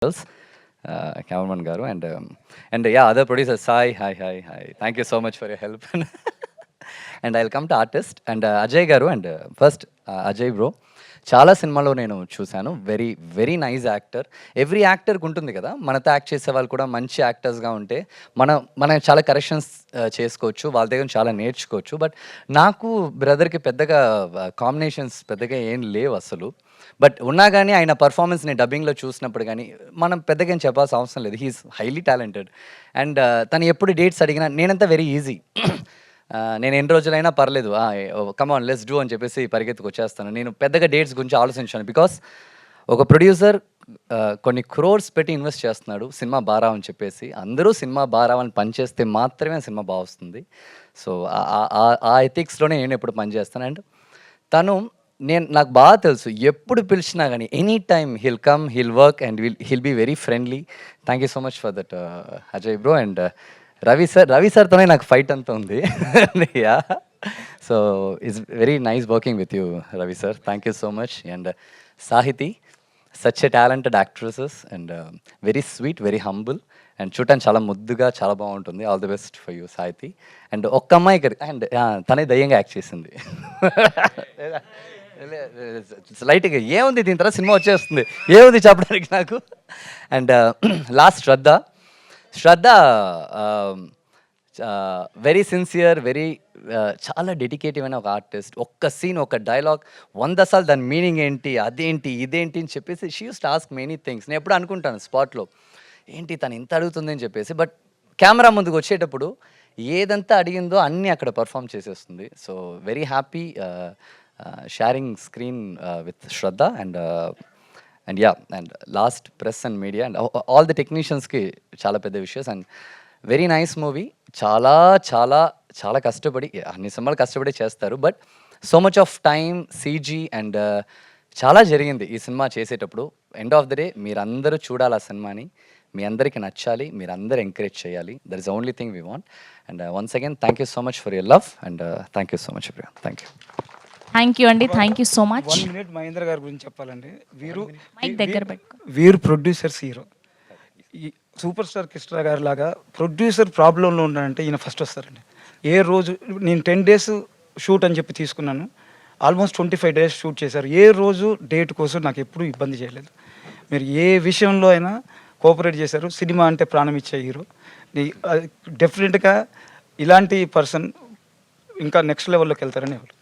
girls, cameraman garu, and yeah, other producers. Hi. Thank you so much for your help. And I'll come to artist and Ajay garu and first Ajay bro. చాలా సినిమాలో నేను చూశాను. Very very nice actor. Every యాక్టర్కి ఉంటుంది కదా, మనతో act చేసే వాళ్ళు కూడా మంచి యాక్టర్స్గా ఉంటే మనం చాలా కరెక్షన్స్ చేసుకోవచ్చు, వాళ్ళ దగ్గర చాలా నేర్చుకోవచ్చు. బట్ నాకు బ్రదర్కి పెద్దగా కాంబినేషన్స్ పెద్దగా ఏం లేవు అసలు. బట్ ఉన్నా కానీ ఆయన పర్ఫార్మెన్స్ని డబ్బింగ్లో చూసినప్పుడు కానీ మనం పెద్దగా ఏం చెప్పాల్సిన అవసరం లేదు. He's highly talented. అండ్ తను ఎప్పుడు డేట్స్ అడిగినా నేనంతా వెరీ ఈజీ. నేను ఎన్ని రోజులైనా పర్లేదు, కమాన్ లెట్స్ డూ అని చెప్పేసి పరిగెత్తుకు వచ్చేస్తాను. నేను పెద్దగా డేట్స్ గురించి ఆలోచించాను. బికాస్ ఒక ప్రొడ్యూసర్ కొన్ని క్రోర్స్ పెట్టి ఇన్వెస్ట్ చేస్తున్నాడు సినిమా బాగా అని చెప్పేసి. అందరూ సినిమా బాగా రావని పనిచేస్తే మాత్రమే సినిమా బాగా వస్తుంది. సో ఆ ఎథిక్స్లోనే నేను ఎప్పుడు పనిచేస్తాను. అండ్ తను నాకు బాగా తెలుసు, ఎప్పుడు పిలిచినా కానీ any time he'll come, he'll work and he'll be very friendly. Thank you so much for that Ajay bro. And Ravi సార్తోనే నాకు ఫైట్ అంతా ఉంది. Yeah, so it's very nice working with you Ravi sir. Thank you so much. And Sahiti, such a talented actresses and very sweet, very humble and చూడటానికి చాలా ముద్దుగా చాలా బాగుంటుంది. All the best for you Sahiti. And ఒక్క అమ్మాయి and తనే దయ్యంగా act చేసింది. లైట్గా ఏముంది, దీని తర్వాత సినిమా వచ్చేస్తుంది, ఏముంది చెప్పడానికి నాకు. And last Shraddha very sincere, very చాలా డెడికేటివ్ అయిన ఒక ఆర్టిస్ట్. ఒక్క సీన్, ఒక డైలాగ్ 100 సార్లు దాని మీనింగ్ ఏంటి, అదేంటి, ఇదేంటి అని చెప్పేసి she use to ask many things. నేను ఎప్పుడు అనుకుంటాను స్పాట్లో, ఏంటి తను ఇంత అడుగుతుంది అని చెప్పేసి. బట్ కెమెరా ముందుకు వచ్చేటప్పుడు ఏదంతా అడిగిందో అన్నీ అక్కడ పర్ఫామ్ చేసేస్తుంది. So very happy sharing screen with Shraddha. And yeah, and last press and media and all the టెక్నీషియన్స్కి చాలా పెద్ద విషయస్. And very nice movie. చాలా చాలా చాలా కష్టపడి, అన్ని సినిమాలు కష్టపడి చేస్తారు. But so much of time, CG and చాలా జరిగింది ఈ సినిమా చేసేటప్పుడు. ఎండ్ ఆఫ్ ద డే మీరందరూ చూడాలి ఆ సినిమాని, మీ అందరికీ నచ్చాలి, మీరందరూ ఎంకరేజ్ చేయాలి. That is the only thing we want. And once again thank you so much for your love and thank you so much everyone. Thank you. Thank you అండి, thank you so much. 1 minute Mahendra గారి గురించి చెప్పాలండి. Mike దగ్గర పెట్టుకో. వీరు producers hero. ఈ super star Krishna గారి లాగా ప్రొడ్యూసర్ ప్రాబ్లంలో ఉన్నాడంటే ఈయన ఫస్ట్ వస్తారండి. ఏ రోజు నేను 10 days షూట్ అని చెప్పి తీసుకున్నాను, ఆల్మోస్ట్ 25 days షూట్ చేశారు. ఏ రోజు డేట్ కోసం నాకు ఎప్పుడూ ఇబ్బంది చేయలేదు. మీరు ఏ విషయంలో అయినా కోఆపరేట్ చేశారు. సినిమా అంటే ప్రాణం ఇచ్చే హీరో. డెఫినెట్గా ఇలాంటి పర్సన్ ఇంకా నెక్స్ట్ లెవెల్లోకి వెళ్తారని ఎవరు